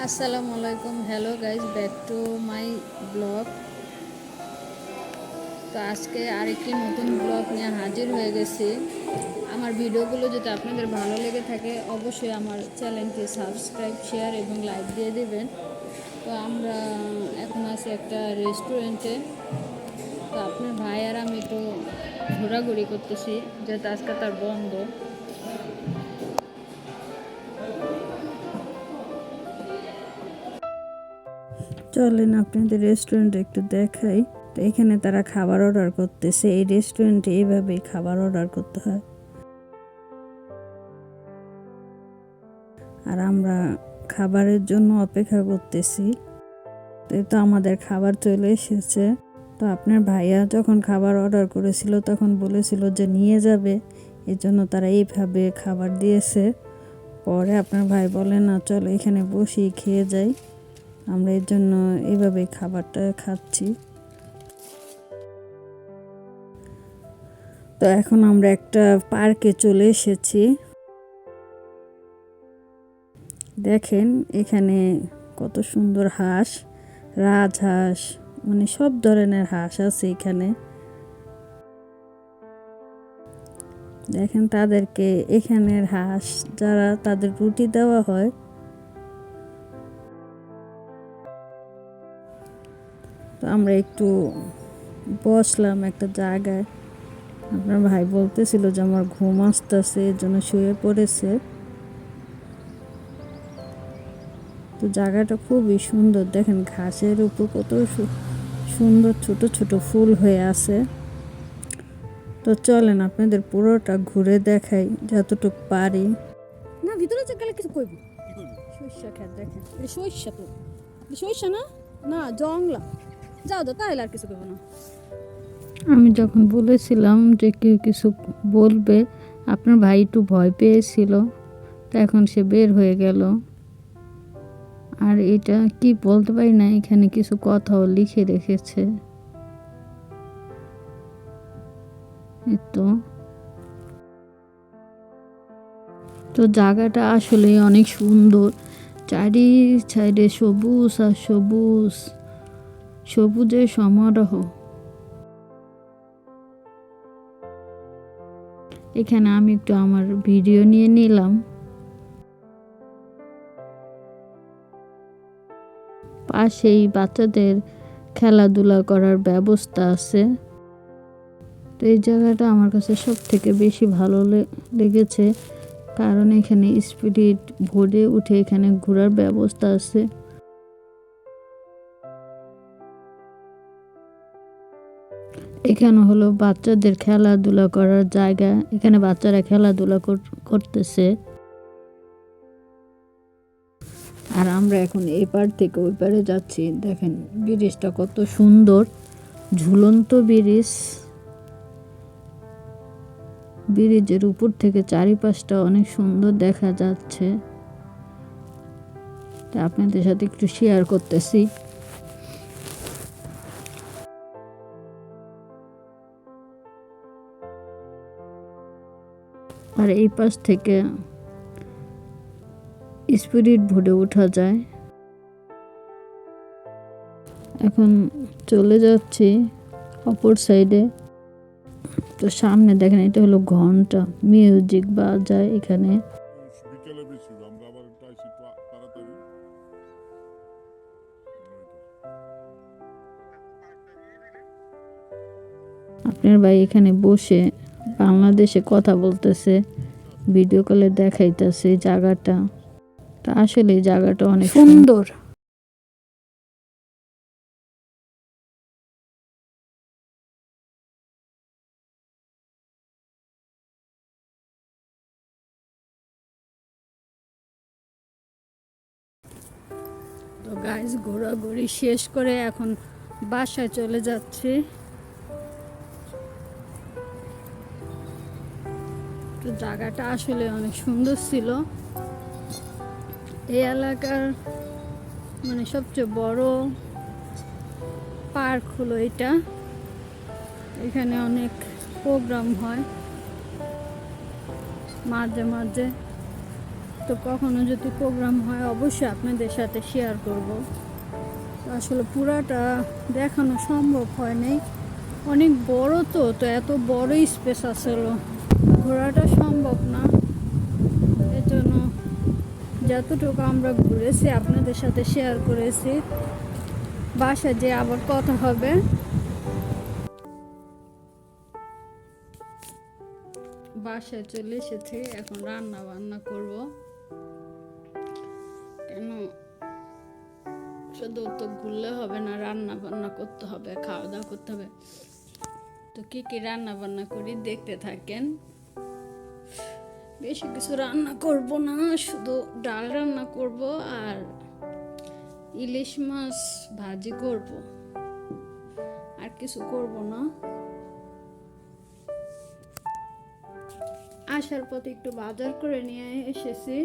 আসসালামু আলাইকুম, hello guys, back to my blog. তো আজকে আরেকটি নতুন ব্লগ নিয়ে হাজির হয়ে গেছি। আমার ভিডিওগুলো যদি আপনাদের ভালো লেগে থাকে অবশ্যই আমার চ্যানেলটি সাবস্ক্রাইব, শেয়ার এবং লাইক দিয়ে দেবেন। তো আমরা এখন আছি একটা রেস্টুরেন্টে। তো আপনার ভাই আর আমি একটু ঘোরাঘুরি করতেছি, যেহেতু আজকে তার বন্ধ। চলেন আপনাদের রেস্টুরেন্টে একটু দেখাই। তো এখানে তারা খাবার অর্ডার করতেছে। এই রেস্টুরেন্টে এইভাবেই খাবার অর্ডার করতে হয়। আর আমরা খাবারের জন্য অপেক্ষা করতেছি। তো আমাদের খাবার চলে এসেছে। তো আপনার ভাইয়া যখন খাবার অর্ডার করেছিল তখন বলেছিল যে নিয়ে যাবে, এজন্য তারা এইভাবে খাবার দিয়েছে। পরে আপনার ভাই বলে না, চলো এখানে বসি খেয়ে যাই। আমরা এর জন্য এইভাবে খাবারটা খাচ্ছি। তো এখন আমরা একটা পার্কে চলে এসেছি। দেখেন এখানে কত সুন্দর হাঁস, রাজহাঁস, মানে সব ধরনের হাঁস আছে এখানে। দেখেন তাদেরকে, এখানের হাঁস যারা, তাদের রুটি দেওয়া হয়। তো আমরা একটু বসলাম একটা জায়গায়। আপনার ভাই বলতেছিল যে আমার ঘুম আসতেছে, এর জন্য শুয়ে পড়েছে। তো জায়গাটা খুবই সুন্দর। দেখেন ঘাসের উপর কত সুন্দর ছোট ছোট ফুল হয়ে আছে। তো চলেন আপনাদের পুরোটা ঘুরে দেখাই যতটুকু পারি। না ভিতরে যে গেলে কিছু কইব। সরিষা খেত দেখেন, এটা সরিষা। তো সরিষা না, না জংলা। যাও তো তাহলে আর কিছু কইব না। আমি যখন বলেছিলাম যে কেউ কিছু বলবে, আপনার ভাই একটু ভয় পেয়েছিল। তো এখন সে বের হয়ে গেল। আর এটা কি বলতে পারি না, এখানে কিছু কথাও লিখে রেখেছে। তো জায়গাটা আসলে অনেক সুন্দর। চারি সাইডে সবুজ আর সবুজ, সবুজের সমারোহ। এখানে আমি একটু আমার ভিডিও নিয়ে নিলাম। পাশেই বাচ্চাদের খেলাধুলা করার ব্যবস্থা আছে। তো এই জায়গাটা আমার কাছে সব থেকে বেশি ভালো লেগেছে, কারণ এখানে স্পিড বোটে উঠে এখানে ঘোরার ব্যবস্থা আছে। এখানে হলো বাচ্চাদের খেলাধুলা করার জায়গা। এখানে বাচ্চারা খেলাধুলা করতেছে। আর আমরা এখন এই পার থেকে ওই পারে যাচ্ছি। দেখেন ব্রিজটা কত সুন্দর, ঝুলন্ত ব্রিজ। ব্রিজের উপর থেকে চারিপাশটা অনেক সুন্দর দেখা যাচ্ছে। তা আপনাদের সাথে একটু শেয়ার করতেছি। আর এই পাশ থেকে স্পিড বোটে ওঠা যায়। এখন চলে যাচ্ছি অপর সাইডে। তো সামনে দেখেন এটা হলো ঘন্টা, মিউজিক বাজায় এখানে। আপনার ভাই এখানে বসে বাংলাদেশে কথা বলতেছে, ভিডিও কলে দেখাইতেছে জায়গাটা। তা আসলে এই জায়গাটা অনেক সুন্দর। তো গাইস ঘোরাঘুরি শেষ করে এখন বাসায় চলে যাচ্ছি। তো জায়গাটা আসলে অনেক সুন্দর ছিল। এই এলাকার মানে সবচেয়ে বড় পার্ক হলো এটা। এখানে অনেক প্রোগ্রাম হয় মাঝে মাঝে। তো কখনো যদি প্রোগ্রাম হয় অবশ্যই আপনাদের সাথে শেয়ার করব। আসলে পুরাটা দেখানো সম্ভব হয় নাই, অনেক বড় তো এত বড় স্পেস আসলে ঘোরাটা সম্ভব না। এর জন্য যতটুকু আমরা ঘুরেছি আপনাদের সাথে শেয়ার করেছি। বাসায় যে আবার কথা হবে। বাসায় চলে এসেছে, এখন রান্না বান্না করব। কেন শুধু তো ঘুরলে হবে না, রান্না বান্না করতে হবে, খাওয়া দাওয়া করতে হবে। তো কি কি রান্না বান্না করি দেখতে থাকেন। বেশি কিছু রান্না করব না, শুধু ডাল রান্না করব আর ইলিশ মাছ ভাজি করব, আর কিছু করব না। আসার পথে একটু বাজার করে নিয়ে এসেছি,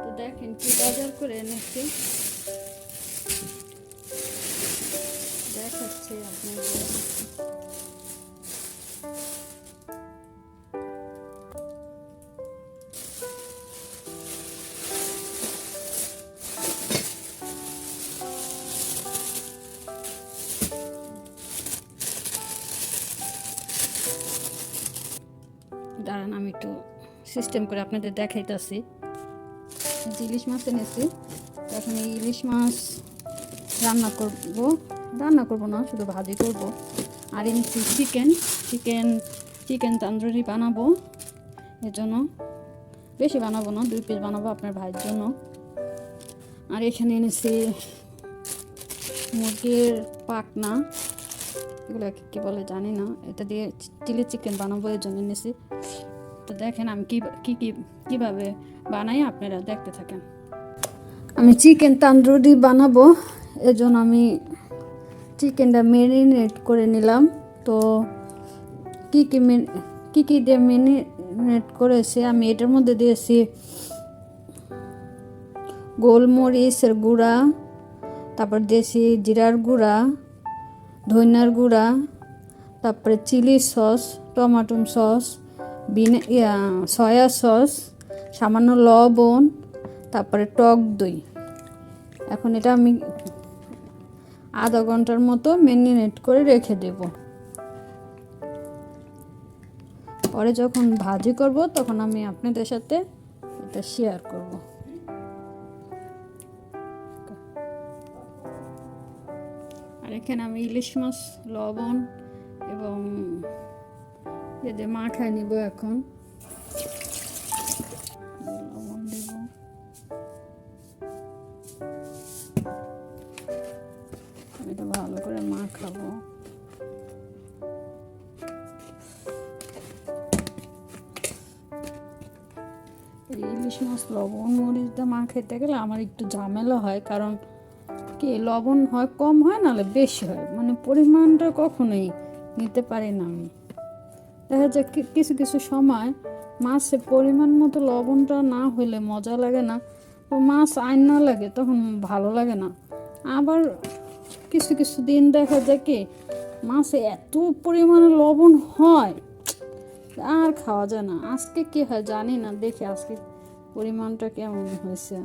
তো দেখেন কি বাজার করে এনেছি, দেখাচ্ছি আপনাদের। দাঁড়ান আমি একটু সিস্টেম করে আপনাদের দেখাইতেছি। ইলিশ মাছ এনেছি, এখন এই ইলিশ মাছ রান্না করব না, শুধু ভাজি করব। আর এনেছি চিকেন তান্দুরি বানাবো, এর জন্য বেশি বানাবো না, 2 পিস বানাবো আপনার ভাইয়ের জন্য। আর এখানে এনেছি মুরগির পাখনা, এগুলো কী বলে জানি না, এটা দিয়ে চিলি চিকেন বানাবো, এর জন্য এনেছি। তো দেখেন আমি কীভাবে বানাই, আপনারা দেখতে থাকেন। আমি চিকেন তান্দুরি বানাবো, এর জন্য আমি চিকেনটা ম্যারিনেট করে নিলাম। তো কি দিয়ে ম্যারিনেট করেছি আমি, এটার মধ্যে দিয়েছি গোলমরিচের গুঁড়া, তারপর দিয়েছি জিরার গুঁড়া, ধনিয়ার গুঁড়া, তারপরে chilli sauce, tomato sauce, soya sauce, সামান্য লবণ, তারপরে টক দই। এখন এটা আমি আধা ঘন্টার মতো ম্যারিনেট করে রেখে দেব। পরে যখন ভাজি করব তখন আমি আপনাদের সাথে এটা শেয়ার করব। আর এখানে আমি ইলিশ মাছ লবণ এবং এদের মাখায় নিব। এখন লবণ দেব, এটা ভালো করে মাখাবো। ইলিশ মাছ লবণ মরিচ দিয়ে মাখাইতে গেলে আমার একটু ঝামেলা হয়, কারণ কি লবণ হয় কম হয়, নাহলে বেশি হয়, মানে পরিমাণটা কখনোই নিতে পারি না আমি। দেখা যায় কিছু সময় মাছের পরিমাণ মতো লবণটা না হলে মজা লাগে না, তো মাছ আইন না লাগে তখন ভালো লাগে না। আবার কিছু দিন দেখা যায় কি মাছে এত পরিমাণে লবণ হয় আর খাওয়া যায় না। আজকে কি হয় জানি না, দেখি আজকে পরিমাণটা কেমন হয়েছে।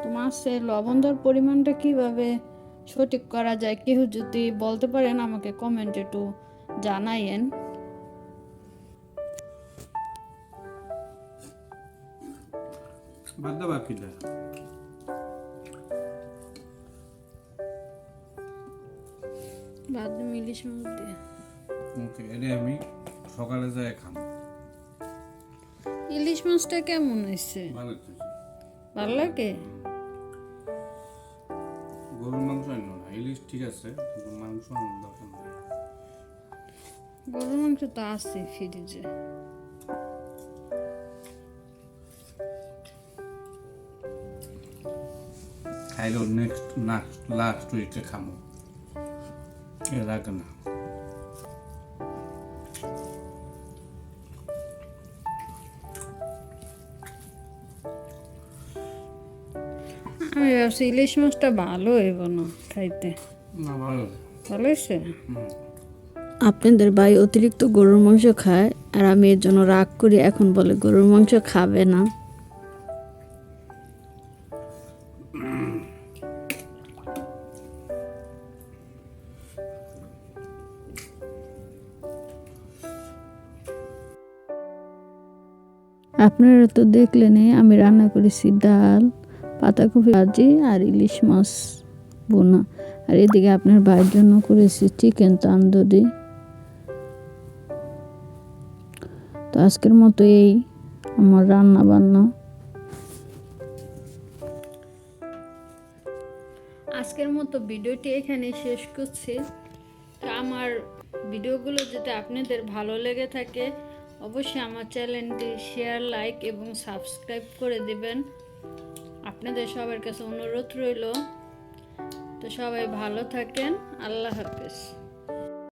তো মাছের লবণ দেওয়ার পরিমাণটা কিভাবে সঠিক করা যায়, কেউ যদি বলতে পারেন আমাকে কমেন্টে একটু জানাইয়েন। ইলিশ মাছ দিয়ে আমি সকালে যাই খাম। ইলিশ মাছটা কেমন হয়েছে? ভালো লাগে। গরুর মাংস আনো না, ইলিশ ঠিক আছে, কিন্তু মাংস আনার দরকার নেই। গরুর মাংস তো আছে ফ্রিজে। খাইলো লাস্ট উইকে খামো, এর আগে না। আমি ভাবছি ইলিশ মাছটা ভালো হইব না খাইতে। না, ভালো হয়েছে। আপনাদের ভাই অতিরিক্ত গরুর মাংস খায়, আর আমি এর জন্য রাগ করি, এখন বলে গরুর মাংস খাবে না। আপনারা তো দেখলেনই আমি রান্না করেছি ডাল, পাতাকপি ভাজি আর ইলিশ মাছ বোনা। আর এদিকে আপনার ভাইয়ের জন্য করেছি চিকেন তান্দুরি। তো আজকের মতো এই আমার রান্না বান্না। আজকের মতো ভিডিওটি এখানে শেষ করছি। তো আমার ভিডিওগুলো যদি আপনাদের ভালো লেগে থাকে অবশ্যই আমার চ্যানেলটি শেয়ার, লাইক এবং সাবস্ক্রাইব করে দিবেন। আপনাদের সবার কাছে অনুরোধ রইল। তো সবাই ভালো থাকেন। আল্লাহ হাফেজ।